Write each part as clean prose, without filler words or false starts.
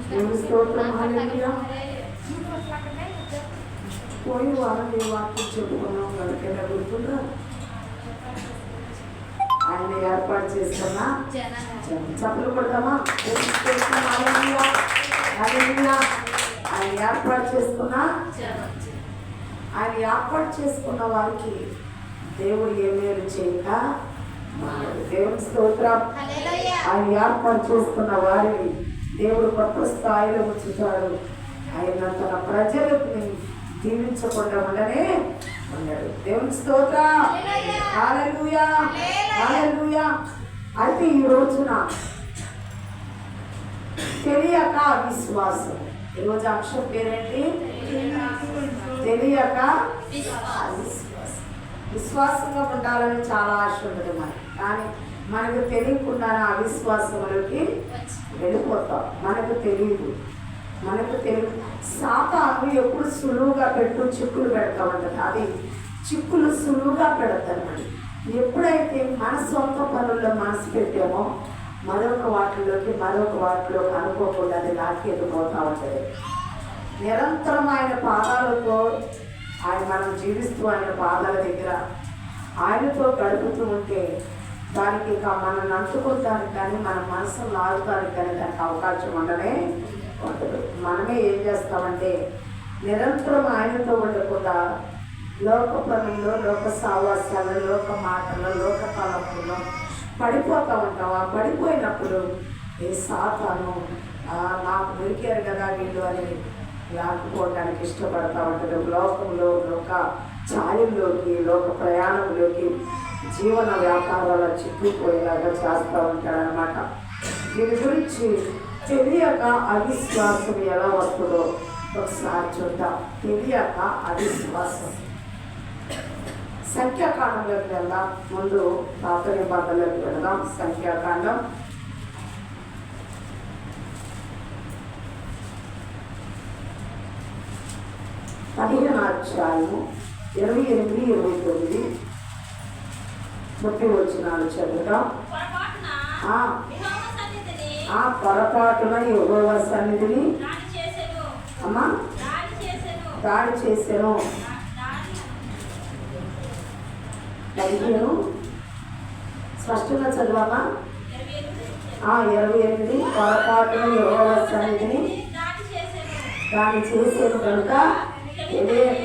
స్తోత్రం. హల్లెలూయా. పోయి వారం ఏ వాక్యం చెప్పుకున్నాం కనుక గుర్తుందా? ఆయన ఏర్పాటు చేసుకున్నా చప్పులు కొడదామా? హల్లెలూయా. హల్లెలూయా. ఆయన ఏర్పాటు చేసుకున్న వారికి దేవుడు ఏ మేలు చేయక దేవుని స్తోత్రం. ఆయన ఏర్పాటు చేసుకున్న వారిని దేవుడు కొత్త స్థాయిలో ఉంచుతాడు. ఆయన తన ప్రజలకు దీవించకుండా ఉండనే ఉన్నాడు. దేవుని స్తోత్రం. హల్లెలూయా. హల్లెలూయా. అయితే ఈ రోజున తెలియక విశ్వాసం. ఈరోజు అంశం పేరేంటి? తెలియక విశ్వాసంగా ఉండాలని చాలా ఆశ ఉంటుంది మనకి, కానీ మనకు తెలియకుండానే అవిశ్వాసంలోకి వెళ్ళిపోతాం. మనకు తెలియదు. సాతాను ఎప్పుడు సులువుగా చిక్కులు పెడతా ఉంటుంది. అది చిక్కులు సులువుగా పెడతాను. ఎప్పుడైతే మన సొంత పనుల్లో మనసు పెట్టామో మరొక వాటిలోకి అనుకోకుండా అది లాక్కెళ్ళిపోతూ ఉంటుంది. నిరంతరం ఆయన పాదాలతో మనం జీవిస్తూ ఆయన పాదాల దగ్గర ఆయనతో గడుపుతూ ఉంటే దానికి మనం అంటుకుంటానికి కానీ మన మనసును లాగుతానికి కానీ దానికి అవకాశం ఉండనే ఉండదు. మనమే ఏం చేస్తామంటే నిరంతరం ఆయనతో ఉండకుండా లోక పనుల్లో, లోక సావాసాలు, లోక మాటల్లో, లోక తలంపుల్లో పడిపోతూ ఉంటాం. ఆ పడిపోయినప్పుడు ఏ సాతాను నాకు దొరికారు కదా వీళ్ళు అని లాక్కుపోవడానికి ఇష్టపడతా ఉంటుంది. లోకంలో, లోక ఛాయల్లోకి, లోక ప్రయాణంలోకి, జీవన వ్యాపారాల చిక్కుపోయేలాగా చేస్తూ ఉంటాడనమాట. దీని గురించి తెలియక అవిశ్వాసం ఎలా వస్తుందో ఒకసారి చూద్దాం. తెలియక అవిశ్వాసం. సంఖ్యాకాండంలోకి వెళ్దాం. ముందు పాత నిబంధనలోకి వెళ్దాం. సంఖ్యాకాండం 15వ అధ్యాయము 28, 29, 30 వచనాలు చదువుతాం. పొరపాటున యెహోవా సన్నిధిని దాడి చేసెను. 15 స్పష్టంగా చదవామా? 28 పొరపాటున యెహోవా సన్నిధిని దాడి చేసేను కనుక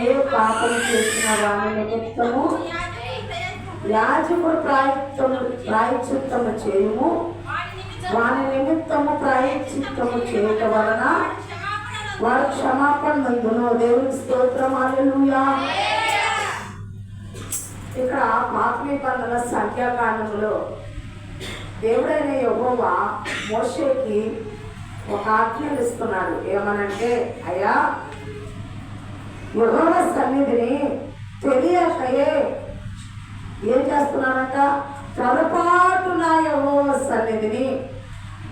ఏ పాపం చేసిన వాని నిమిత్తము యాజకుడు ప్రాయశ్చిత్తము చేయుము. వాని నిమిత్తము ప్రాయశ్చిత్తము చేయటం వలన వారు క్షమాపణ పొందును. దేవునికి స్తోత్రం. హల్లెలూయా. ఇక్కడ పాత నిబంధన సంఖ్యాకాండంలో దేవుడైన యెహోవా మోషేకి ఒక ఆజ్ఞలు ఇస్తున్నాడు. ఏమనంటే, అయ్యా యెహోవా సన్నిధిని తెలియకయే ఏం చేస్తున్నానంట? పొరపాటున యెహోవా సన్నిధిని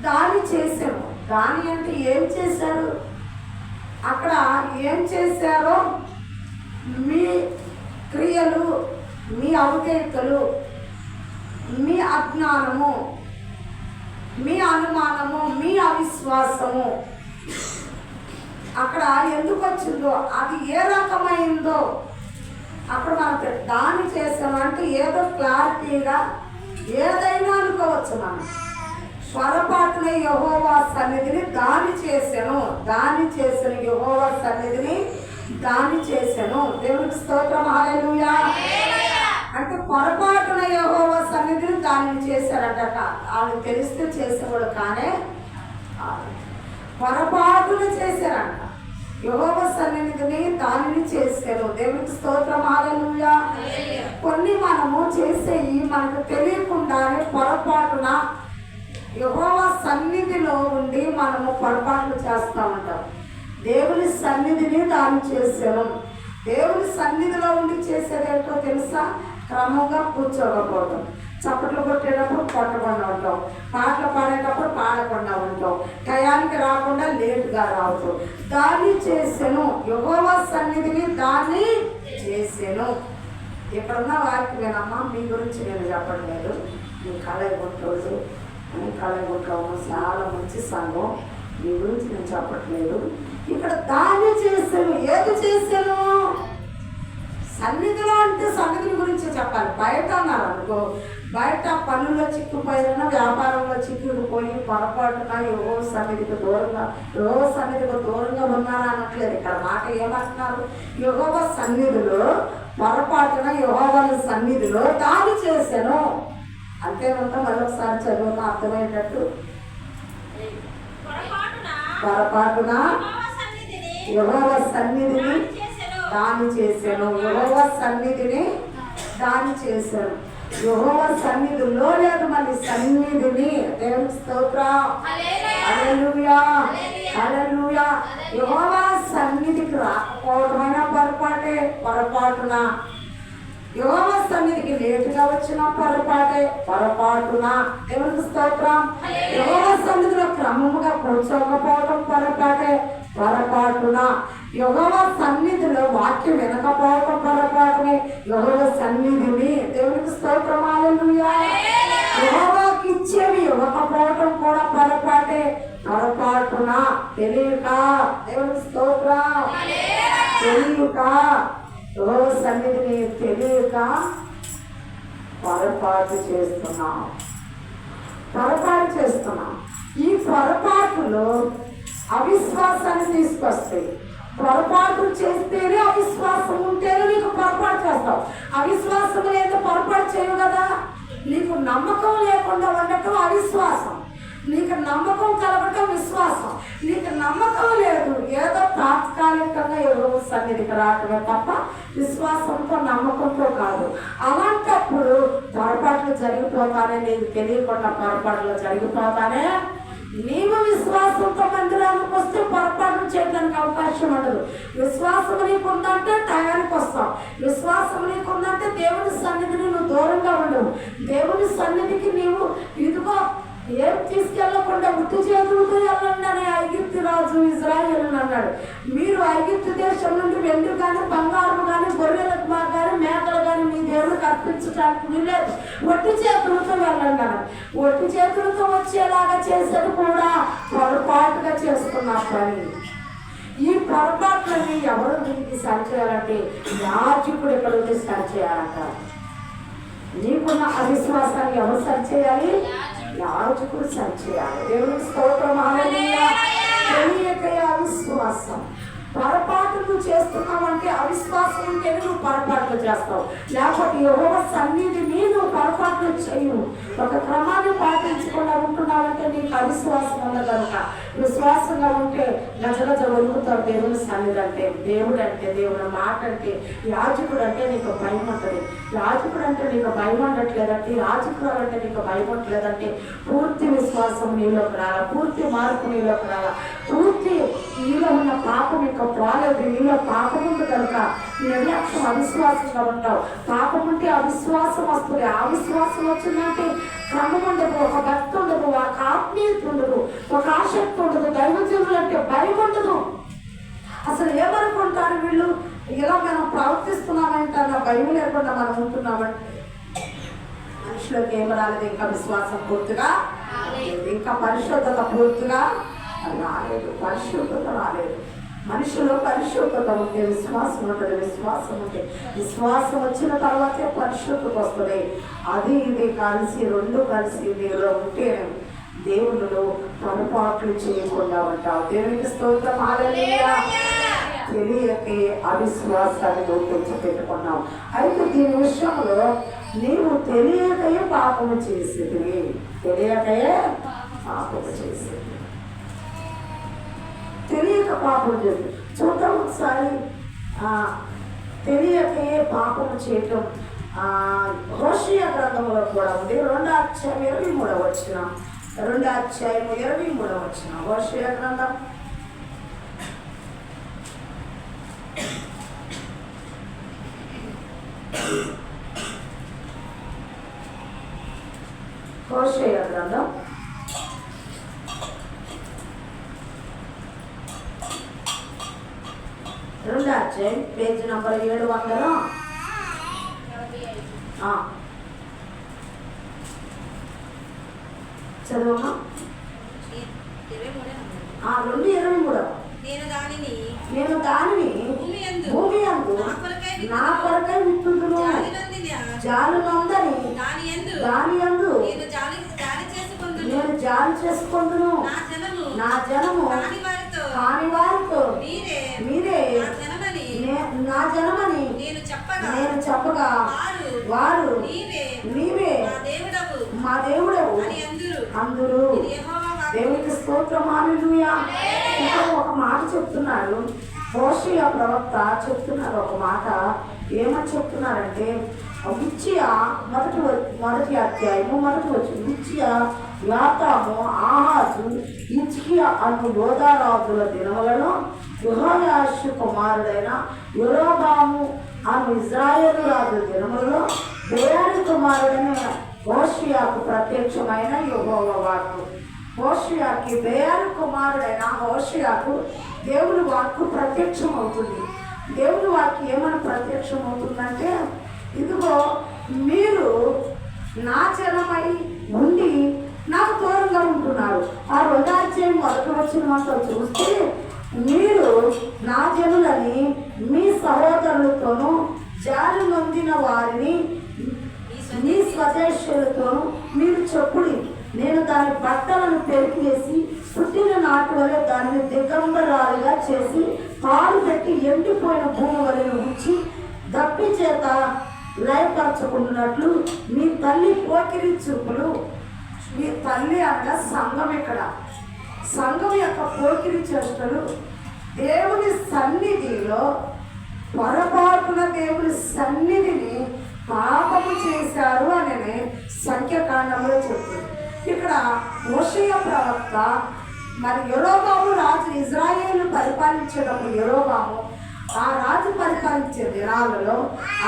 దాడి చేశాను. దాని అంటే ఏం చేశారు? అక్కడ ఏం చేశారో మీ క్రియలు, మీ అవకీర్తలు, మీ అజ్ఞానము, మీ అనుమానము, మీ అవిశ్వాసము అక్కడ ఎందుకు వచ్చిందో, అది ఏ రకమైందో అక్కడ మనం దాని చేసామంటే ఏదో క్లారిటీగా ఏదైనా అనుకోవచ్చు. మనం పొరపాటున యెహోవా సన్నిధిని దాని చేశాను యెహోవా సన్నిధిని దాని చేశాను. దేవునికి స్తోత్రం. హల్లెలూయా. అంటే పొరపాటున యెహోవా సన్నిధిని దానిని చేశారంట. వాళ్ళు తెలిస్తే చేసేవాడు, కానీ పొరపాటున చేశారంట. యెహోవా సన్నిధిని దానిని చేశారు. దేవునికి స్తోత్రం. హల్లెలూయా. కొన్ని మనము చేసేవి మనకు తెలియకుండానే పొరపాటున యెహోవా సన్నిధిలో ఉండి మనము పొరపాట్లు చేస్తూ ఉంటాం. దేవుని సన్నిధిని దాని చేశాను. దేవుని సన్నిధిలో ఉండి చేసేదేంటో తెలుసా? క్రమంగా కూర్చోకపోవడం, చప్పట్లు కొట్టేటప్పుడు కొట్టకుండా ఉంటాం, పాటలు పాడేటప్పుడు పాడకుండా ఉంటాం, టయానికి రాకుండా లేటుగా రావటం. దాన్ని చేశాను. యెహోవా సన్నిధిని దాన్ని చేశాను. ఇక్కడున్న వారికి వినమ్మా, మీ గురించి నేను చెప్పట్లేదు. మీ కళాయి గుంటోళ్ళు, కళాయి గుంటాము చాలా మంచి సంఘం. నీ గురించి నేను చెప్పట్లేదు. ఇక్కడ దాన్ని చేశాను. ఏది చేశాను? సన్నిధిలో అంటే సన్నిధి గురించి చెప్పాలి. బయట అన్నారు అనుకో, బయట పనుల్లో చిక్కుపోయినా, వ్యాపారంలో చిక్కుకుపోయి పొరపాటున యెహోవా సన్నిధికి దూరంగా ఉన్నారా అనట్లేదు. ఇక్కడ మాట ఏమంటున్నారు? యెహోవా సన్నిధిలో పొరపాటున యెహోవా సన్నిధిలో దాడి చేశాను. అంతేనంతా మరొకసారి చదువుతా అర్థమయ్యేటట్టు. పొరపాటున యెహోవా సన్నిధిని దాని చేశాను. యెహోవా సన్నిధిని దాని చేశాను. యెహోవా సన్నిధిలో లేదు, మళ్ళీ సన్నిధిని. దేవునికి స్తోత్రం. హల్లెలూయా, హల్లెలూయా. యెహోవా సన్నిధికి రాకపోవడమైన పొరపాటే. పొరపాటున యెహోవా సన్నిధికి లేటుగా వచ్చిన పొరపాటున. దేవునికి స్తోత్రం. యెహోవా సన్నిధిలో క్రమముగా కూర్చోకపోవడం పొరపాటున. యెహోవా సన్నిధిలో వాక్యం వినకపోవడం పొరపాటునే. యెహోవా సన్నిధిని. దేవునికి స్తోత్రం. హల్లెలూయా. యెహోవాకి ఇచ్చేవి ఇవ్వకపోవడం కూడా పొరపాటున. తెలియక. దేవునికి స్తోత్రం. తెలియక యెహోవా సన్నిధిని తెలియక పొరపాటు చేస్తున్నాం. ఈ పొరపాటులో అవిశ్వాసాన్ని తీసుకొస్తాయి. పొరపాటు చేస్తేనే అవిశ్వాసం ఉంటేనే నీకు పొరపాటు చేస్తావు. అవిశ్వాసం లేదా పొరపాటు చేయవు కదా. నీకు నమ్మకం లేకుండా ఉండటం అవిశ్వాసం, నీకు నమ్మకం కలగటం విశ్వాసం. నీకు నమ్మకం లేదు, ఏదో తాత్కాలికంగా యెహోవా సన్నిధికి రావటమే తప్ప విశ్వాసంతో నమ్మకంతో కాదు. అలాంటప్పుడు పొరపాట్లు జరిగిపోతానే, నీకు తెలియకుండా పొరపాట్లు జరిగిపోతానే. నీవు విశ్వాసంతో మందిరానికి వస్తే పొరపాట్లు చేయడానికి అవకాశం ఉండదు. విశ్వాసం నీకుందంటే టయానికి వస్తావు. విశ్వాసం నీకుందంటే దేవుని సన్నిధిని నువ్వు దూరంగా ఉండవు. దేవుని సన్నిధికి నీవు ఇదిగో ఏం తీసుకెళ్లకుండా ఉత్తి చేతులతో వెళ్ళండి అని ఐగుప్తు రాజు ఇజ్రాయేలుని అన్నాడు. మీరు ఐగుప్తు దేశం నుండి వెండి కానీ, బంగారం కానీ, గొర్రెలకు కానీ, మేకలు కానీ మీ దేవుడికి అర్పించడానికి వీలేదు. ఒట్టి చేతులతో వెళ్ళండి అన్నాడు. ఒట్టి చేతులతో వచ్చేలాగా చేసేది కూడా పొరపాటుగా చేస్తున్నా పని. ఈ పొరపాట్లని ఎవరు దీనికి సరిచేయాలంటే యాజకుడు ఇక్కడ వచ్చి సరిచేయాలంట. నీకున్న అవిశ్వాసాన్ని ఎవరు సరిచేయాలి? యాజకుడు సరిచేయాలి. దేవునికి స్తోత్రం. హల్లెలూయా. తెలియక అవిశ్వాసం. పొరపాట్లు చేస్తున్నావంటే అవిశ్వాసం ఉంటేనే నువ్వు పొరపాట్లు చేస్తావు. లేకపోతే యెహోవా సన్నిధిని నువ్వు పొరపాట్లు చేయవు. ఒక క్రమాన్ని పాటించకుండా ఉంటున్నావంటే నీకు అవిశ్వాసం ఉంది కనుక. విశ్వాసంగా ఉంటే గజగజ వణుకుతావు. దేవుని సన్నిధి అంటే, దేవుడు అంటే, దేవుని మాట అంటే, యాజకుడు అంటే నీకు భయం ఉంటుంది. యాజకుడు అంటే నీకు భయం ఉండట్లేదంటే, యాజకుడు అంటే నీకు భయం ఉండట్లేదంటే పూర్తి విశ్వాసం నీలోకి రాలా, పూర్తి మార్పు నీలోకి రాలా, పూర్తి నీలో ఉన్న పాపం యొక్క పోలేదు. నీలో పాపం ఉంది కనుక నిర్లక్ష్యం, అవిశ్వాసంగా ఉంటావు. పాపం ఉంటే అవిశ్వాసం వస్తుంది. అవిశ్వాసం వచ్చిందంటే క్రమం ఉండదు, ఒక భక్తి ఉండదు, ఒక ఆత్మీయత ఉండదు, ఒక ఆసక్తి ఉండదు. దైవజనులు అంటే భయం ఉండదు. అసలు ఏమనుకుంటారు వీళ్ళు, ఇలా మనం ప్రవర్తిస్తున్నామంటే భయం లేకుండా మనం ఉంటున్నామంటే మనుషులకు ఏమి రాలేదు. ఇంకా విశ్వాసం పూర్తిగా, ఇంకా పరిశుద్ధత పూర్తిగా రాలేదు. పరిశుద్ధత రాలేదు. మనిషిలో పరిశుద్ధత ఉంటే విశ్వాసం ఉంటుంది. విశ్వాసం ఉంటే, విశ్వాసం వచ్చిన తర్వాతే పరిశుద్ధత వస్తుంది. అది ఇది కలిసి, రెండు కలిసి నీలో ఉంటే దేవుళ్ళు పొరపాట్లు చేయకుండా ఉంటావు. దేవునికి స్తోత్రం. హల్లెలూయా. తెలియకే అవిశ్వాసాన్ని నువ్వు తెచ్చిపెట్టుకున్నావు. అయితే దీని విషయంలో నీవు తెలియకయే పాపము చేసేది. తెలియకయే పాపము చేసేది. తెలియక పాపం చేస్తుంది. చూద్దాం ఒకసారి. తెలియకే పాపము చేయటం హోషేయ గ్రంథంలో కూడా ఉంది. 2వ అధ్యాయం 23వ వచనం. 2వ అధ్యాయం 23వ వచనం. హోషేయ గ్రంథం హోషేయ గ్రంథం 2వ అధ్యాయం పేజీ నంబర్ 700. చదవమ్మా. 2:23 నేను దానిని భూమి యందు నా కొరకై విత్తుదును, జాలునందని దాని యందు నేను జాలి చేసుకొందును. నా జనము కాని వారితో మీరే నా జనమని నేను చెప్పగా వారు నీవే మా దేవుడవు అందరూ. దేవునికి స్తోత్రం, హల్లెలూయా. ఇంకా ఒక మాట చెప్తున్నారు, హోషేయ ప్రవక్త చెప్తున్నారు ఒక మాట. ఏమని చెప్తున్నారంటే, ఉజ్జియా మొదటి అధ్యాయము 1వ వచనం, ఉజ్జియా, యోతాము, ఆహాజు, హిజ్కియా అను యోధారాజుల దినములలో యెహోయాషు కుమారుడైన యెరోబాము అను ఇశ్రాయేలు రాజు దినములలో బెయారు కుమారుడైన హోషేయకు ప్రత్యక్షమైన యెహోవా వాక్కు. హోషేయకి బెయారు కుమారుడైన హోషేయకు దేవుని వాక్కు ప్రత్యక్షం అవుతుంది. దేవుని వాక్కు ఏమని ప్రత్యక్షం అవుతుందంటే, ఇదిగో మీరు నా జనమై ఉండి నాకు దూరంగా ఉంటున్నారు. ఆ 2వ అధ్యాయం 1వ వచనంతో చూస్తే, మీరు నా జనులని మీ సహోదరులతోనూ జాలి నొందిన వారిని మీ స్వదేశీయులతోనూ మీరు చెప్పుడి, నేను దాని బట్టలను పెరికేసి పుట్టిన నాటి వల్ల దానిని దిగంబరాలుగా చేసి పాలు పెట్టి ఎండిపోయిన భూమి వలె ఉంచి దప్పి చేత లయపరచుకున్నట్లు మీ తల్లి పోకిరి చూపులు. మీ తల్లి అనగా సంఘం. ఇక్కడ సంఘం యొక్క పోకిరి చేష్టలు దేవుని సన్నిధిలో పొరపాటున దేవుని సన్నిధిని పాపము చేశారు అని సంఖ్యాకాండంలో చెప్తుంది. ఇక్కడ హోషేయ ప్రవక్త మరి యెరోబాము రాజు ఇజ్రాయేలు పరిపాలించేటప్పుడు, యెరోబాము ఆ రాజు పరిపాలించే దినాలలో,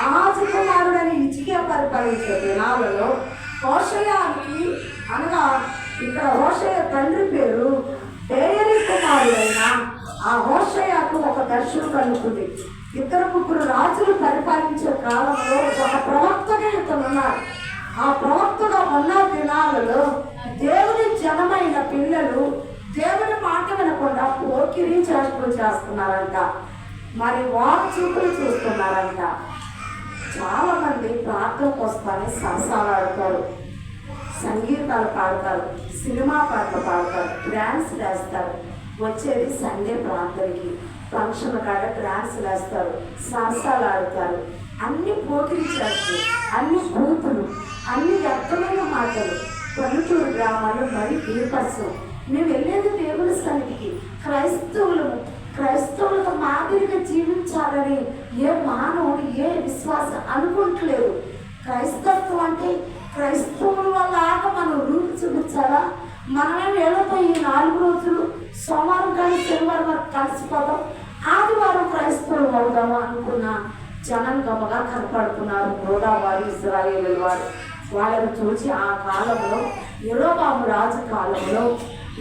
ఆహాజు కుమారుడని హిజ్కియా పరిపాలించే దినాలలో హోషేయాకి అనగా ఇక్కడ హోషేయ తండ్రి పేరు బెయరీ కుమారుడైన ఆ హోషేయకు ఒక దర్శనం కలుగుతుంది. 2-3 రాజులు పరిపాలించే కాలంలో ఒక ప్రవక్తగా ఇతను ఉన్నారు. ఆ ప్రవక్తగా ఉన్న దినాలలో దేవుని జనమైన పిల్లలు దేవుని మాట వినకుండా పోకిరి చేష్టలు చేస్తున్నారంట. మరి వారు చూపులు చూస్తున్నారంట. చాలా మంది ప్రార్థనకు వస్తారని సరసాలు ఆడతారు, సంగీతాలు పాడతారు, సినిమా పాటలు పాడతారు, డ్యాన్స్ వేస్తారు. వచ్చేది సండే ప్రార్థనకి, ఫంక్షన్ కాడ డ్యాన్స్ వేస్తారు, సరసాలు ఆడతారు. అన్ని పోకిరి చేస్తారు, అన్ని బూతులు, అన్ని వ్యర్థమైన మాటలు. పల్లెటూరు గ్రామాల్లో మరి బీపర్సం. మేము వెళ్ళేది దేవుని సన్నిధికి. క్రైస్తవులకు మాదిరిగా జీవించాలని ఏ మానవుడు ఏ విశ్వాసం అనుకుంటలేదు. క్రైస్తత్వం అంటే క్రైస్తవుల వల్లగా మనం రూపు చూపించాలా? మనమే వేళతో ఈ 4 రోజులు సోమవారం కానీ శనివారం వరకు కలిసిపోతాం, ఆదివారం క్రైస్తవులు అవుదామా అనుకున్న జనాంగముగా కనపడుతున్నారు గోదావరి ఇశ్రాయేలు వారు. వాళ్ళని చూసి ఆ కాలంలో యెరోబాము రాజు కాలంలో,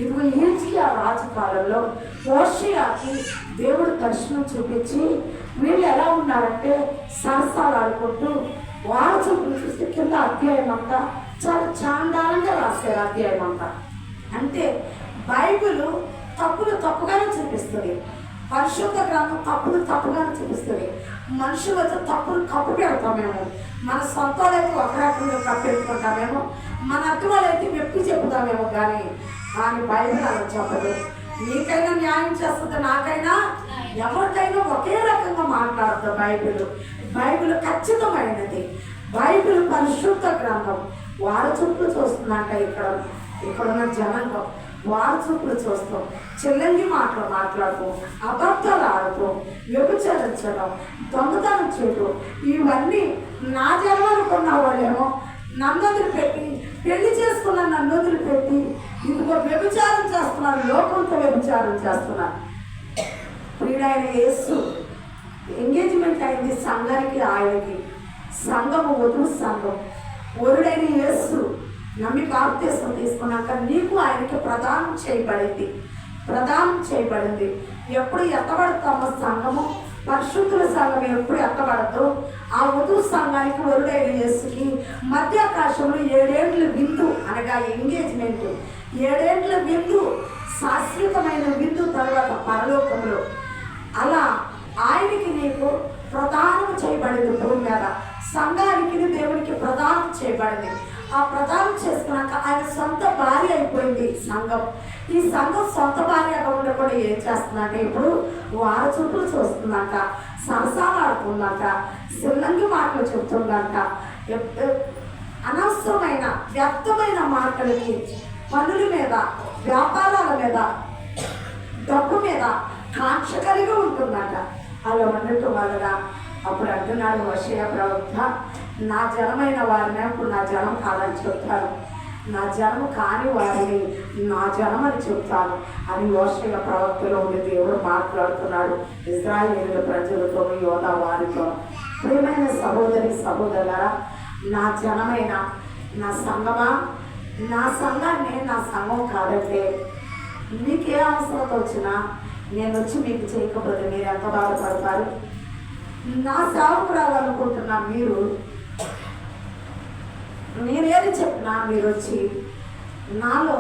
ఇదిగో హిజ్కియా రాజు కాలంలో హోషేయకి దేవుడు దర్శనం చూపించి వీళ్ళు ఎలా ఉన్నారంటే సరసాలు ఆడుకుంటూ వాళ్ళ చూపులు చూస్తే కింద అధ్యాయం అంతా చాలా చాండాలంగా రాశారు. అధ్యాయం అంతా అంటే బైబిల్ తప్పులు తప్పుగానే చూపిస్తుంది, పరిశుద్ధ గ్రంథం తప్పులు తప్పుగానే చూపిస్తుంది. మనుషులు వచ్చి తప్పులు కప్పు పెడతామేమో, మన సొంత వాళ్ళైతే ఒక రకంగా కప్పు పెట్టుకుంటామేమో, మన అత్త వాళ్ళైతే మెప్పి చెప్తామేమో, కానీ బైబిల్ అలా చెప్పదు. నీకైనా న్యాయం చేస్తుంది, నాకైనా ఎవరికైనా ఒకే రకంగా మాట్లాడుతుంది బైబిల్ ఖచ్చితమైనది. బైబిల్ పరిశుద్ధ గ్రంథం. వారి చూపులు చూస్తుందంట ఇక్కడున్న జనాంగం. వారి చూపులు చూస్తాం, చెల్లంగి మాటలు మాట్లాడుతూ, అబద్ధాలు ఆడుతూ, వ్యభిచరించడం, దొంగతనం చేయడం, ఇవన్నీ నా జన్మ అనుకున్న వాళ్ళేమో నన్ను వదిలిపెట్టి, పెళ్లి చేసుకున్న నన్ను వదిలిపెట్టి ఇదిగో వ్యభిచారం చేస్తున్నారు, లోకంతో వ్యభిచారం చేస్తున్నారు. ప్రియుడైన యేసు ఎంగేజ్మెంట్ అయింది సంఘానికి, ఆయనకి. సంఘము వధువు సంఘం. వరుడైన యేసు నమ్మి బాప్తిస్మం తీసుకున్నాక నీకు ఆయనకి ప్రదానం చేయబడింది. ఎప్పుడు ఎత్తబడతామో సంఘము, పరిశుద్ధుల సంఘం ఎప్పుడు ఎత్తబడదు, ఆ వధువు సంఘానికి వరుడైన యేసుకి మధ్యాకాశంలో 7 ఏండ్ల విందు అనగా ఎంగేజ్మెంట్. 7 ఏండ్ల విందు శాశ్వతమైన విందు తర్వాత పరలోకంలో. అలా ఆయనకి నీకు ప్రదానం చేయబడింది భూమి మీద, సంఘానికి దేవునికి ప్రదానం చేయబడింది. ఆ ప్రదానం చేసుకున్నాక ఆయన సొంత భార్య అయిపోయింది సంఘం. ఈ సంఘం సొంత భార్యగా ఉండకుండా ఏం చేస్తుందంటే ఇప్పుడు వారి చుట్టూ చూస్తుందంట, సరసాలు ఆడుతుందంట, సిల్లంగి మాటలు చెప్తుందంట, అనవసరమైన వ్యర్థమైన మాటలకి, పనుల మీద, వ్యాపారాల మీద, డబ్బు మీద కాంక్ష కలిగి ఉంటుందట. అలా ఉండటం వలన అప్పుడు అంటున్నాడు హోషేయ ప్రవక్త, నా జనమైన వారిని అప్పుడు నా జనం కాదని చెప్తాను, నా జనం కాని వారిని నా జనం అని చెప్తాను అని హోషేయ ప్రవక్తలో ఉండి దేవుడు మాట్లాడుతున్నాడు ఇశ్రాయేలు ప్రజలతో, యోధా వారితో. ప్రియమైన సహోదరి సహోదరులారా, నా జనమైన నా సంఘమా, నా సంఘాన్ని నా సంఘం కాదంటే మీకే అవసరం వచ్చినా నేను వచ్చి మీకు చేయకపోతే మీరు ఎంత బాధపడతారు? నా సేవకురాలు అనుకుంటున్నా మీరు, నేనేది చెప్పినా మీరు వచ్చి నాలో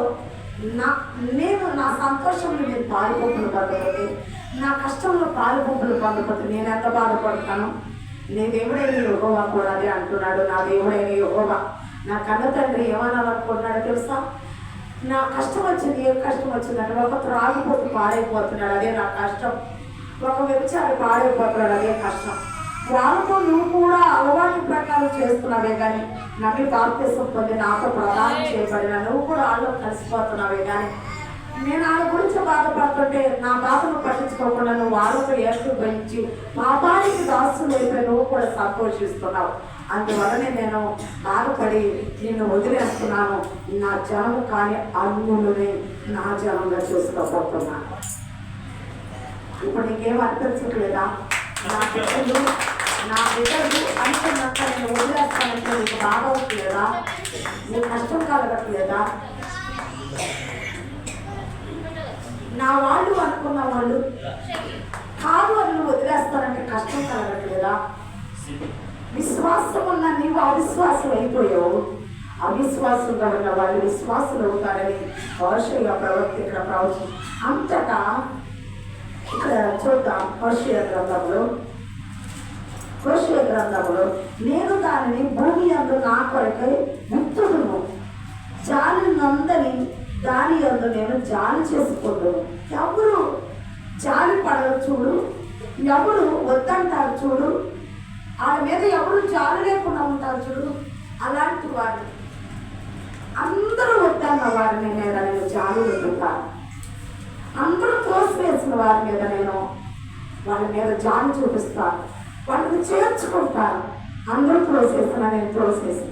నేను నా సంతోషంలో మీరు పాలుపొప్పులు పొందకపోతే, నా కష్టంలో పాలుపొప్పులు పొందకపోతే నేను ఎంత బాధపడతాను? నీ దేవుడైన యెహోవా కూడా అదే అంటున్నాడు. నా దేవుడైన యెహోవా నా కన్న తండ్రి ఏమనాలనుకుంటున్నాడో తెలుసా? నా కష్టం వచ్చింది. ఏ కష్టం వచ్చిందంటే ఒక త్రాగిపోతు పాడైపోతున్నాడు, అదే నా కష్టం. ఒక వ్యభిచారి పాడైపోతున్నాడు, అదే కష్టం. వాళ్ళతో నువ్వు కూడా అలవాటు ప్రకారం చేస్తున్నావే కానీ నమ్మి బాప్తిసం పొంది నాతో ప్రదానం చేయబడిన నువ్వు కూడా వాళ్ళు కలిసిపోతున్నావే కానీ నేను వాళ్ళ గురించి బాధపడుతుంటే నా బాధను పట్టించుకోకుండా నువ్వు వాళ్ళతో ఏకీభవించి పాపానికి దాసులు అయిపోయి నువ్వు కూడా సంతోషిస్తున్నావు. అందువలనే నేను బాధపడి నిన్ను వదిలేస్తున్నాను. నా జనము కానీ అన్యులని నా జనంగా చూసుకోబోతున్నాను. ఇప్పుడు నీకేం అనిపించట్లేదా? నా బిడ్డలు అనుకున్నాక నేను వదిలేస్తానంటే నీకు బాధ అవుతుందా? నీకు కష్టం కలగట్లేదా? నా వాళ్ళు అనుకున్న వాళ్ళు కాదు అని నువ్వు వదిలేస్తానంటే కష్టం కలగట్లేదా? విశ్వాసం ఉన్న నీవు అవిశ్వాసం అయిపోయావు. అవిశ్వాసంగా ఉన్న వాళ్ళు విశ్వాసులు అవుతారని హోషేయ ప్రవక్త ఇక్కడ ప్రవచనం. అంతటా ఇక్కడ చూద్దాం హోషేయ గ్రంథంలో నేను దానిని భూమి యందు నా కొరకై విత్తుదును, జాలి నందని దాని యందు నేను జాలి చేసుకుందును. ఎవరు జాలి పడరు చూడు, ఎవరు వద్దంటారు చూడు, వాళ్ళ మీద ఎవరు జాలి లేకుండా ఉంటారు చూడు, అలాంటి వారిని అందరూ వద్దన్న వారిని నేను జాలి పెట్టుతాను. అందరూ తోసివేసిన వారి మీద నేను వాళ్ళ మీద జాలి చూపిస్తాను, వాళ్ళని చేర్చుకుంటాను. అందరూ తోసేసిన నేను తోసేసి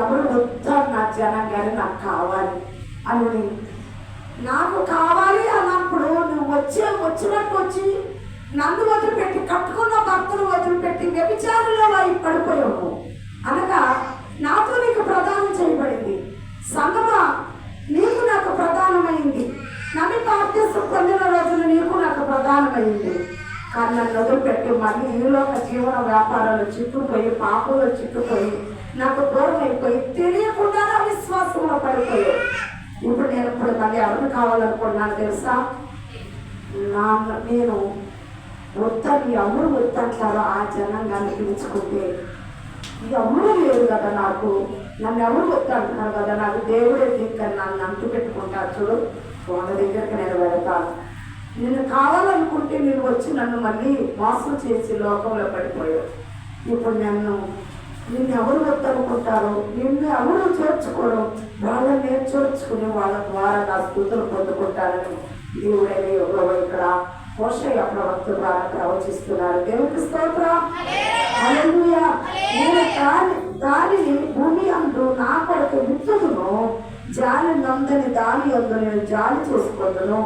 ఎవరు వద్దారు నా జనం కానీ నాకు కావాలి అని, నాకు కావాలి అన్నప్పుడు నువ్వు వచ్చినట్టు వచ్చి నన్ను వదిలిపెట్టి కట్టుకున్న భర్తను వదిలిపెట్టి వ్యభిచారంలో వారికి పడిపోయావు అనగా నాతో నీకు ప్రదానం చేయబడింది. సంగమా నీకు నాకు ప్రధానమైంది, నమ్మి బాప్తిసం పొందిన రోజులు నీకు నాకు ప్రధానమైంది. కానీ నన్ను వదిలిపెట్టి మళ్ళీ ఈలోక జీవన వ్యాపారాలు చిక్కుపోయి పాపంలో చిక్కుపోయి నాకు దూరం అయిపోయి తెలియకుండానే అవిశ్వాసంలో పడిపోయావు. ఇప్పుడు నేను ఇప్పుడు మళ్ళీ ఎవరిని కావాలనుకున్నాను తెలుసా? నేను వద్దని ఎవరు వద్దంటారో ఆ జనాంగాన్ని పిలుచుకుంటే ఎవరు లేరు కదా నాకు, నన్ను ఎవరు వద్దంటున్నారు కదా, నాకు దేవుడే దిక్కని నన్ను అంటు పెట్టుకుంటారు చూడు, వాళ్ళ దగ్గరికి నేను వెళతాను. నేను కావాలనుకుంటే మీరు వచ్చి నన్ను మళ్ళీ మోసం చేసి లోకంలో పడిపోయావు. ఇప్పుడు నిన్ను ఎవరు వద్దనుకుంటారో, నిన్ను ఎవరు చేర్చుకోవడం, వాళ్ళని నేను చేర్చుకుని వాళ్ళ ద్వారా నా స్థుతులు పొందుకుంటారని దేవుడైన యెహోవా ఇక్కడ హోషేయ ప్రవక్త ద్వారా ప్రవచిస్తున్నారు. దేవునికి స్తోత్రం. హల్లెలూయా. నేను దానిని భూమి అందు నా కొరకు విత్తుదును, జాలి నందని దాని యందు నేను జాలి చేసుకుందును.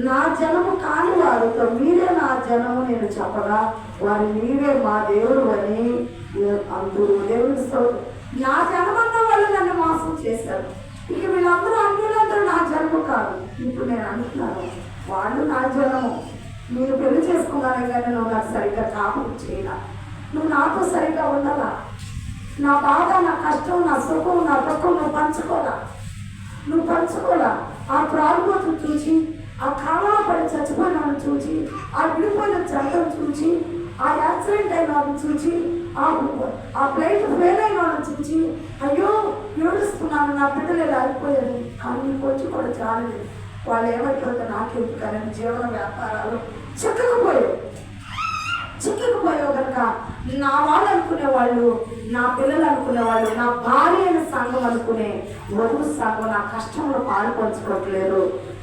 నా జనము కాని వారితో మీరే నా జనము నేను చెప్పగా వారి నీవే మా దేవుడు అని అందరూ. దేవునికి స్తోత్రం. నా జనమన్న వాళ్ళు నన్ను మోసం చేశారు. ఇక వీళ్ళందరూ అన్యులందరూ నా జనము కాదు. ఇప్పుడు నేను అంటున్నాను వాళ్ళు నా జనము. మీరు పెళ్లి చేసుకున్నానే కానీ నువ్వు నాకు సరిగ్గా కాపురం చేయాల, నువ్వు నాతో సరిగ్గా ఉండాలా, నా బాధ, నా కష్టం, నా సుఖం, నా దుఃఖం నువ్వు పంచుకోలా. ఆ ప్రాణపోతులు చూసి, ఆ కాలంలో పడి చచ్చిపోయిన వాళ్ళని చూసి, ఆ విడిపోయిన జంటను చూసి, ఆ యాక్సిడెంట్ అయిన వాళ్ళని చూసి, ఆ ఫ్లైట్ ఫెయిల్ అయిన వాళ్ళని చూసి, అయ్యో ఏడుస్తున్నాను, నా బిడ్డలు ఇలా అయిపోయారు. కానీ వచ్చి కూడా చాలేదు. వాళ్ళు ఏమైపోతే నాకెందుకు కానీ జీవన వ్యాపారాలు చిక్కుకుపోయావు కనుక నా వాళ్ళు అనుకునే వాళ్ళు, నా పిల్లలు అనుకునే వాళ్ళు, నా భార్య అయిన సంఘం అనుకునే వధువు సంఘం నా కష్టంలో పాల్పంచుకోవట్లేదు.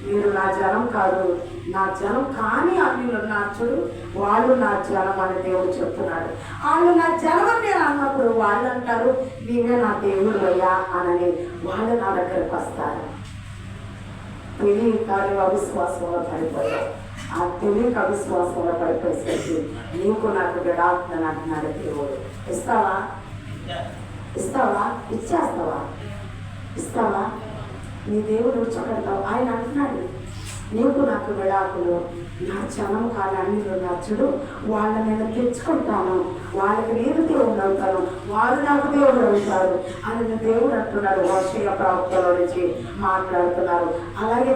మీరు నా జనం కాదు, నా జనం కానీ అన్యులు ఉన్నారు చూడు, వాళ్ళు నా జనం అని దేవుడు చెప్తున్నాడు. వాళ్ళు నా జనం అని నేను అన్నప్పుడు వాళ్ళు అంటారు నీవే నా దేవుడు అయ్యా అని. వాళ్ళు నా దగ్గరకు వస్తారు. తెలియక అవిశ్వాసంలో పడిపోయావు. ఆ తెలియక అవిశ్వాసంలో పడిపోయేసరికి నీకు నాకు విడాకుని అంటున్నాడు దేవుడు. ఇస్తావా? ఇస్తావా? నీ దేవుడు ఉచ్చగడతావు. ఆయన అంటున్నాడు నీకు నాకు విడాకులు, నా జనం కాదు అన్నిలు నచ్చుడు, వాళ్ళ నేను తెచ్చుకుంటాను, వాళ్ళకి నేను దేవుడు అవుతాను, వాళ్ళు నాకు దేవుడు అవుతారు అని దేవుడు అంటున్నాడు. హోషేయ ప్రవక్తలో నుంచి మాట్లాడుతున్నారు. అలాగే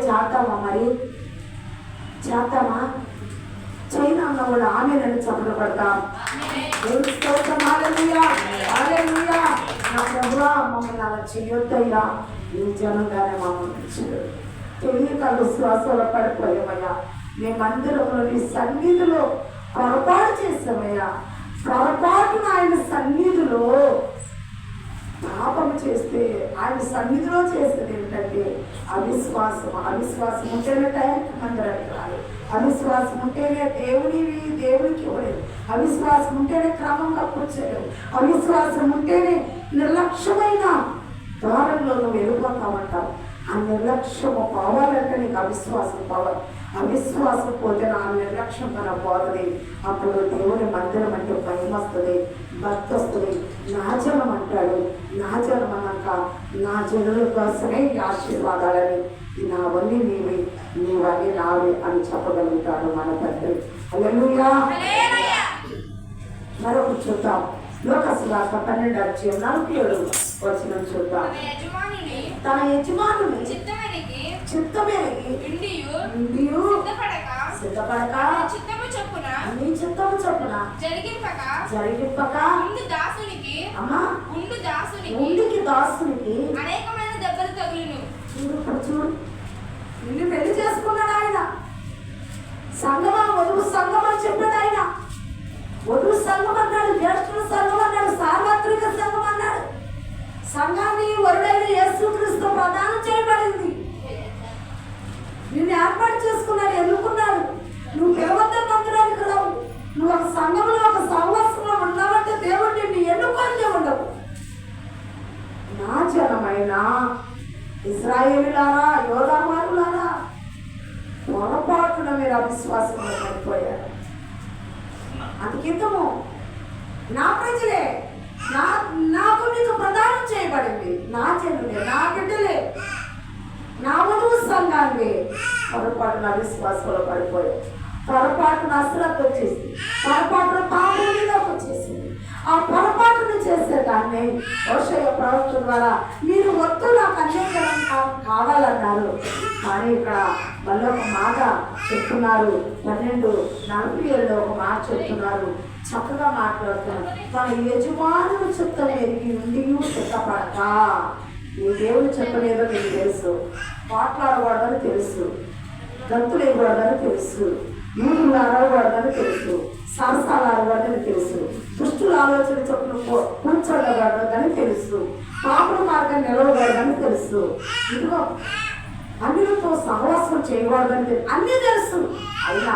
చేద్దామా చైనా అన్న వాళ్ళు ఆమె నన్ను చప్పట్లు పడతాం. నా ప్రభువా మమ్మల్ని అలా చెయ్యొద్దయ్యా, నీ జనంగానే మమ్మల్ని ఇచ్చాడు. తెలియక విశ్వాసంలో పడిపోయామయ్యా. నీ మందిరంలో నీ సన్నిధిలో పొరపాటు చేసామయ్యా. పొరపాటున ఆయన సన్నిధిలో పాపం చేస్తే ఆయన సన్నిధిలో చేసేది ఏంటంటే అవిశ్వాసం ఉంటేనే టైంకి మందిరానికి రాదు. అవిశ్వాసం ఉంటేనే దేవునికి ఇవ్వలేదు. అవిశ్వాసం ఉంటేనే క్రమంగా కూర్చోలేవు. అవిశ్వాసం ఉంటేనే నిర్లక్ష్యమైన ద్వారంలో నువ్వు వెళ్ళిపోతామంటావు. ఆ నిర్లక్ష్యము పోవాలంటే నీకు అవిశ్వాసం పోవాలి. అవిశ్వాసం పోతే నా నిర్లక్ష్యం మన పోతుంది. అప్పుడు దేవుని మందిరం అంటే భయం వస్తుంది, భక్తి వస్తుంది. నా జనం అంటాడు. నా జనం అన్నాక నా జనుల కోసమే ఈ ఆశీర్వాదాలని, నావన్నీ నీవన్నీ నావి అని చెప్పగలుగుతాడు మన తండ్రి. హల్లెలూయా. మరొకటి చూద్దాం. లోకసువార్త 12:47 చూద్దాం. తన యజమానుని చిత్తమేరగి సిద్ధపడక నీ చిత్తము చొప్పున జరిగింపక ఉండికి దాసునికి అనేకమైన దెబ్బలు తగులును. చూడు నిన్ను పెళ్లి చేసుకున్నాడు ఆయన. సంగమా వధువు సంఘం అని చెప్పాడు ఆయన. వధువు సంఘం అన్నాడు, జ్యేష్ఠుల సంఘం అన్నాడు, సార్వత్రిక సంఘం అన్నాడు. సంఘాన్ని వరుడైన యేసుక్రీస్తు ప్రదానం చేయబడింది. నిన్ను ఏర్పాటు చేసుకున్నాడు, ఎన్నుకున్నాడు. నువ్వు దేవత మందిరానికి రావు. నువ్వు ఒక సంఘంలో ఒక సహవాసంలో ఉన్నావంటే దేవుడు నిన్ను ఎన్నుకొని ఉండవు. నా జనమైన ఇశ్రాయేలులారా, యోధామారులారా, పొరపాటున మీరు అవిశ్వాసంలో పడిపోయారు. అందుకింతము నా ప్రజలే నాకు మీకు ప్రదానం చేయబడింది. నా జనులే, నా బిడ్డలే, నా వధువు సంఘాన్ని పొరపాటున అవిశ్వాసంలో పడిపోయారు. పొరపాటున అశ్రద్ధ వచ్చేసి, పొరపాటున పాపం మీదకి వచ్చేసింది. ఆ పొరపాటును చేసేదాన్ని హోషేయ ప్రవక్త ద్వారా మీరు వద్దు నాకు అన్యజనం కావాలన్నారు. కానీ ఇక్కడ మళ్ళీ ఒక మాట చెప్తున్నారు. 12:47 ఒక మాట చెప్తున్నారు. చక్కగా మాట్లాడుతున్నారు. తన యజమానులు చిత్తం ఎరిగి ఉండి సిద్ధపడక. నీ దేవుడు చెప్పలేదో నీకు తెలుసు. మాట్లాడకూడదని తెలుసు, గంతులు వేయకూడదని తెలుసు, యూదులు అరవకూడదని తెలుసు, సరసాలు అరవకూడదని తెలుసు, దుష్టుల ఆలోచన చొప్పున కూర్చోడకూడదని తెలుసు, పాపల మార్గం నిలవకూడదని తెలుసు, ఇదిగో అన్యులతో సహవాసం చేయకూడదని తెలుసు. అన్నీ తెలుసు. అయినా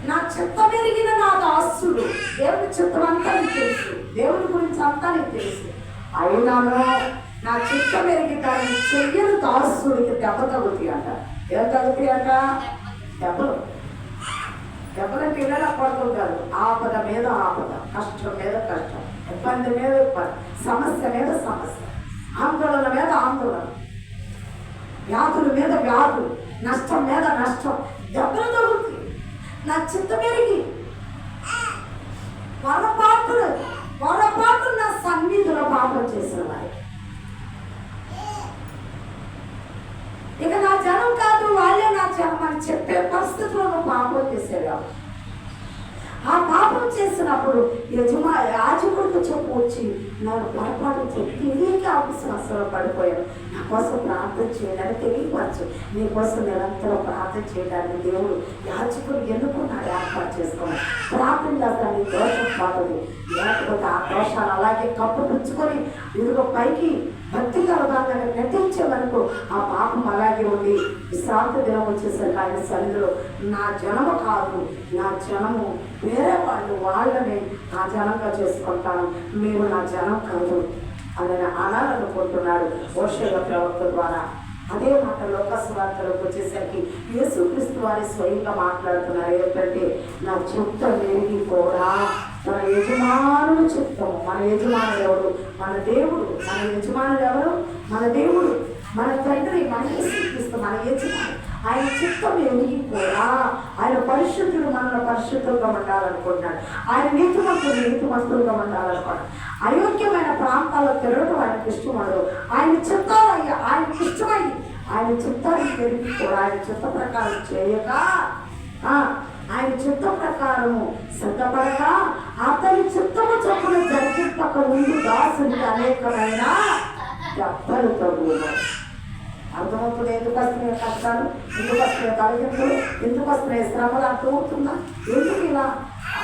నా చిత్తం ఎరిగిన నా దాసుడు, దేవుని చిత్తం అంతా నీకు తెలుసు, దేవుని గురించి అంతా నీకు తెలుసు. అయినాను నా చిత్తం ఎరిగి దాన్ని చెయ్యని దాసుడికి దెబ్బ తగ్గుతాయి అంట. ఏం తగ్గుతాయి అంట? దెబ్బలంటే ఇలా పడుతుంటారు. ఆపద మీద ఆపద, కష్టం మీద కష్టం, ఇబ్బంది మీద ఇబ్బంది, సమస్య మీద సమస్య, ఆందోళన మీద ఆందోళన, వ్యాధుల మీద వ్యాధులు, నష్టం మీద నష్టం, దెబ్బలు తగులుతాయి. నా చిత్తం ఎరిగి పొరపాటు నా సన్నిధిలో పాపం చేసిన వారికి ఇక జన్మని చెప్పే పరిస్థితిలో నువ్వు పాపం చేసేవావు. ఆ పాపం చేసినప్పుడు యాజకుడికి చెప్పు వచ్చి నాకు పొరపాటు తెలియక అవిశ్వాసంలో పడిపోయాను, నా కోసం ప్రార్థన చేయడానికి తెలియవచ్చు. నీ కోసం నిరంతరం ప్రార్థన చేయడానికి దేవుడు యాజకుడు ఎన్నుకున్నాడు, ఏర్పాటు చేసుకున్నాడు. ప్రార్థన చేస్తాను దోషం పోతుంది, లేకపోతే ఆ దోషాలు అలాగే కప్పుపుచ్చుకొని ఇదిగో పైకి భక్తి కలగాలని నటించే వరకు ఆ పాపం అలాగే ఉండి విశ్రాంతి దినం వచ్చేసరికి ఆయన సన్నిధిలో నా జనము కాదు, నా జనము వేరే వాళ్ళని నా జనంగా చేసుకుంటాను, మీరు నా జనం కాదు అని అనాలనుకుంటున్నాడు హోషేయ ప్రవక్త ద్వారా. అదే మాట లోకస్వార్తలకు వచ్చేసరికి యేసుక్రీస్తు వారి స్వయంగా మాట్లాడుతున్నారు. ఏంటంటే నా చిత్తం ఎరిగిపోరా, మన యజమానుడు చిత్తము. మన యజమానుడు ఎవరు? మన దేవుడు. మన యజమానుడు ఎవరు? మన దేవుడు, మన తండ్రి, మన యేసుక్రీస్తు మన యజమానుడు. ఆయన చిత్తం ఎరిగిపోరా. ఆయన పరిశుద్ధుడు, మనల్ని పరిశుద్ధంగా ఉండాలనుకుంటున్నాడు. ఆయన నీతిమంతులుగా ఉండాలనుకున్నాడు. అయోగ్యమైన ప్రాంతాల్లో తిరగడం ఆయనకు ఇష్టమడు. ఆయన చిత్తాలు ఆయనకి ఇష్టమైంది. ఆయన చిత్తాన్ని ఎరిగిపోరా. ఆయన చిత్త ప్రకారం చేయక, ఆయన చిత్త ప్రకారము సిద్ధపడక, అతని చిత్తము చొప్పున జరిగింపక ముందు దాసుడికి అనేకమైన దెబ్బలు తగులుతాయి. అర్థమవుతుంది. ఎందుకు వస్తున్నాయి కష్టాలు, ఎందుకు వస్తున్నాయి తలగింపులు, ఎందుకు వస్తున్నాయి శ్రమలు అర్థమవుతుందా? ఎందుకు ఇలా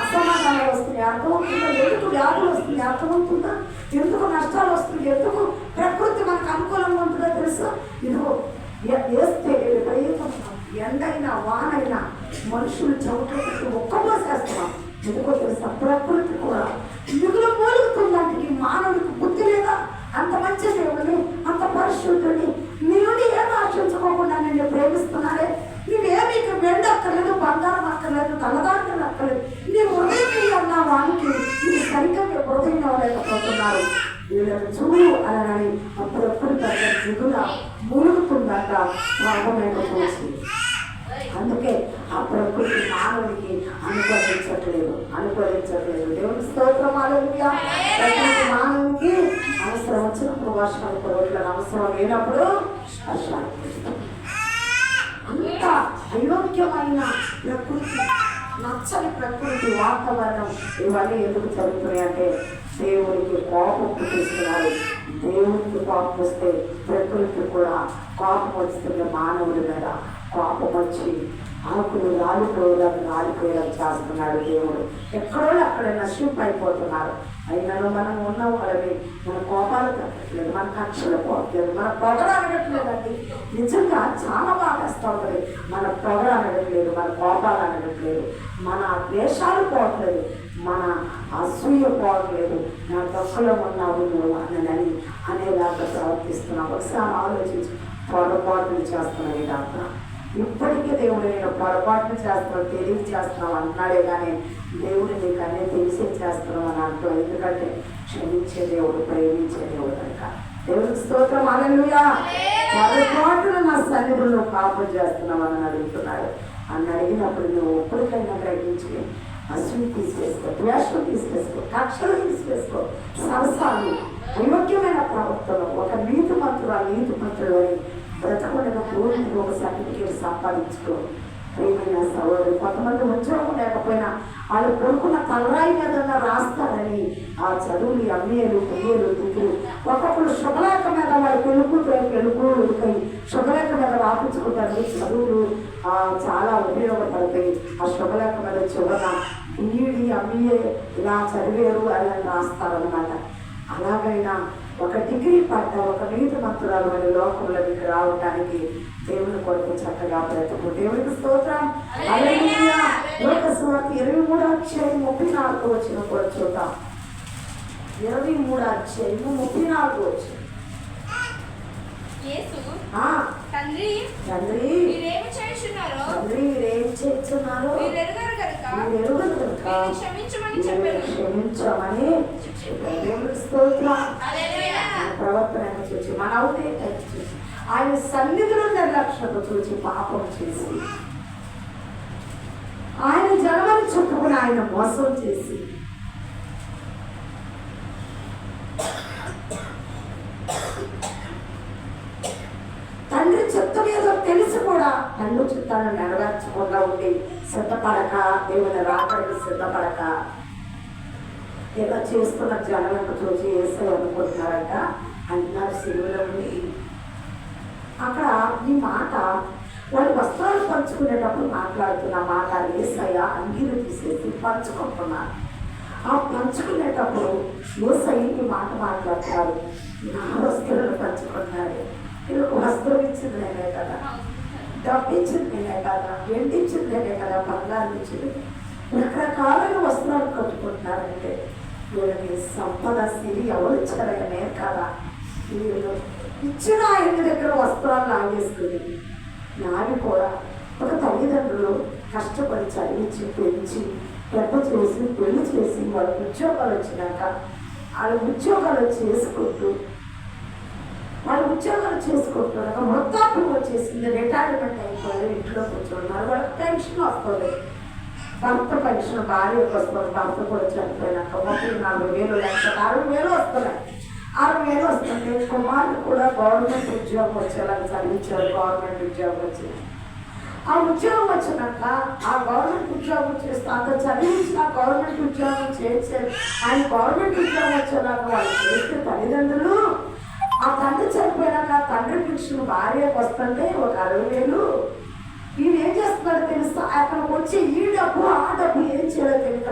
అసమాధానాలు వస్తున్నాయి అర్థమవుతుందా? ఎందుకు వ్యాధులు వస్తున్నాయి అర్థమవుతుందా? ఎందుకు నష్టాలు వస్తుంది, ఎందుకు ప్రకృతి మనకు అనుకూలంగా ఉంటుందో తెలుసా? ఇదిగో వేస్తే విపరీతం ఎండైనా వానైనా మనుషులు చదువుతూ ఒక్కబోసేస్తున్నాం. ఎందుకో తెలుసా? ప్రకృతి కూడా మిగులు మూలుగుతుందంటే మానవుడికి బుద్ధి లేదా? అంత మంచి దేవుడిని, అంత పరిశుద్ధుడిని నీవుని ఏం ఆశించుకోకుండా నిన్ను ప్రేమిస్తున్నాడే. నీవేమి వెండక్కర్లేదు, బంగారం అక్కర్లేదు, తలదాంటలు అక్కర్లేదు. నీ హృదయం అన్న వానికి ఇది సరిగ్గా హృదయం ఇవ్వలేకపోతున్నారు. వీళ్ళని చూడు అని అప్పుడప్పుడు తగ్గ దిగులా మూలుగుతుందట పాపమైన చూసి. అందుకే ఆ ప్రకృతి మానవుడికి అనుకరించట్లేదు. దేవుని స్తోత్రం హల్లెలూయా. ప్రకృతి మానవునికి అవసరం వచ్చినప్పుడు వర్షాలు కురవట్లేదు, అవసరం లేనప్పుడు వర్షాలు. అంత అయోగ్యమైన ప్రకృతి, నచ్చని ప్రకృతి వాతావరణం ఇవన్నీ ఎందుకు జరుగుతున్నాయి అంటే దేవునికి కోపం పుట్టిస్తున్నారు. దేవునికి కోపం వస్తే ప్రకృతి కూడా కోపం వస్తుంది. మానవుడి మీద కోపం వచ్చి ఆకులు రాలిపోయేలా చేస్తున్నాడు దేవుడు. ఎక్కడో అక్కడ నశింపైపోతున్నారు. అయినను మనం ఉన్న వాళ్ళని మన కోపాలు తగ్గట్లేదు, మన కక్షలు పోవట్లేదు, మన పొగలు అనగట్లేదండి. నిజంగా చాలా బాగా వేస్తూ ఉంటుంది. మన పొగలు అనగట్లేదు, మన కోపాలు అనగట్లేదు, మన ద్వేషాలు పోవట్లేదు, మన అసూయ పోవట్లేదు. నా తొక్కలో ఉన్నావు నువ్వు అని అనేలాగా ప్రవర్తిస్తున్నావు. ఒకసారి ఆలోచించి పొరపాటులు చేస్తున్నావు. ఇదంతా ఇప్పటికీ దేవుడు నేను పొరపాటును చేస్తున్నావు, తెలివి చేస్తున్నావు అంటున్నాడే కానీ దేవుడు నీకు అన్నీ తెలిసే చేస్తున్నావు అని అంటాం. ఎందుకంటే క్షమించే దేవుడు, ప్రేమించే దేవుడు కనుక. దేవుడికి స్తోత్రం హల్లెలూయా. పొరపాటును నా సన్నిధిలో పాపం చేస్తున్నావు అని అడుగుతున్నాడు. అని అడిగినప్పుడు నువ్వు ఎప్పటికైనా గ్రహించి అసూయ తీసివేసుకో, ద్వేషం తీసివేసుకో, కక్షలు తీసివేసుకో, సరసాలు, అయోగ్యమైన ప్రవర్తన, ఒక నీతిమంతుడు అని బ్రతకుండా పూర్తిగా ఒక సర్టిఫికేట్ సంపాదించుకో. ప్రియమైన సహోదరు, కొంతమంది ఉద్యోగం లేకపోయినా వాళ్ళు కొనుక్కున్న తలరాయి మీద రాస్తారని ఆ చదువులు ఎంఏలు బిఏలు డిగ్రీ ఒక్కొక్కరు శుభలేఖ మీద వాళ్ళు పెళ్ళుకూరుకై శుభలేఖ మీద రాపించుకుంటారు. చదువులు చాలా ఉపయోగపడతాయి. ఆ శుభలేఖ మీద చివర బీఈడి ఎంఏ ఇలా చదివేరు అని రాస్తారనమాట. అలాగైనా ఒక డిగ్రీ పడ్డ ఒక నీతిమంతురాలు అనే లోకంలోకి రావడానికి దేవుని కొరకు చక్కగా బ్రతుకు. దేవునికి స్తోత్రం హల్లెలూయా. లోకసువార్త 23:34 వచ్చిన కూడా చూద్దాం. 23:34 తండ్రి మీరేమి చేస్తున్నారు క్షమించమని దేవునికి స్తోత్రం. ప్రవర్తన చూసి మన అవుతే చూసి ఆయన సన్నిధిలో నిర్లక్ష్యత చూసి పాపం చేసి ఆయన జన్మని చుట్టుకుని ఆయన మోసం చేసి తండ్రి చిత్తం ఏదో తెలిసి కూడా తండ్రి చిత్తాన్ని నెరవేర్చకుండా ఉండి సిద్ధపడక, దేవుని రాకడికి సిద్ధపడక ఇలా చేస్తున్న జనం చూసి వేసే అనుకుంటున్నారంట. అంటున్నారు సిలువలో ఉండి అక్కడ ఈ మాట వాళ్ళు వస్త్రాలు పంచుకునేటప్పుడు మాట్లాడుతున్న మాట యేసయ్య అంగీలు తీసేసి పంచుకుంటున్నారు. ఆ పంచుకునేటప్పుడు యేసయ్య ఈ మాట మాట్లాడతారు, నా వస్త్రాలు పంచుకున్నారు. వీళ్ళకు వస్త్రం ఇచ్చింది నేనే కదా, డబ్బు ఇచ్చింది నేనే కదా, వెండి ఇచ్చింది నేనే కదా, బంగారం ఇచ్చింది. రకరకాలైన వస్త్రాలు కట్టుకుంటున్నారంటే వీళ్ళకి సంపద సిరి ఎవరు ఇచ్చారనే కదా. వీళ్ళు ఇచ్చిన ఆయన దగ్గర వస్త్రాలు లాగేసుకుని నావి కూడా ఒక తల్లిదండ్రులు కష్టపడి చదివించి పెంచి పెద్ద చేసి పెళ్లి చేసి వాళ్ళకి ఉద్యోగాలు వచ్చినాక వాళ్ళు ఉద్యోగాలు చేసుకుంటున్నాక వృద్ధాప్యం వచ్చేసింది, రిటైర్మెంట్ అయిపోయి ఇంట్లో కూర్చున్నారు. వాళ్ళకి పెన్షన్ వస్తుంది, భర్త పెన్షన్ భార్యకు వస్తుంది. భర్త కూడా చనిపోయినాక 34,000 లక్ష 60,000 వస్తున్నాయి. 60,000 వస్తుంది. కుమారుడు కూడా గవర్నమెంట్ ఉద్యోగం వచ్చేలాగా చదివించారు. గవర్నమెంట్ ఉద్యోగం వచ్చింది. ఆ ఉద్యోగం వచ్చినాక ఆ గవర్నమెంట్ ఉద్యోగం చేస్తే అంత చదివించిన గవర్నమెంట్ ఉద్యోగం చేసేది ఆయన గవర్నమెంట్ ఉద్యోగం వచ్చేలాగా వాళ్ళు చేస్తే తల్లిదండ్రులు ఆ తండ్రి చనిపోయినాక ఆ తండ్రి పెన్షన్ భార్యకు వస్తుంటే ఒక 60,000. ఈయన ఏం చేస్తున్నాడో తెలుసా, అక్కడికి వచ్చి ఈ డబ్బు ఆ డబ్బు ఏం చేయాలో తెలియదు.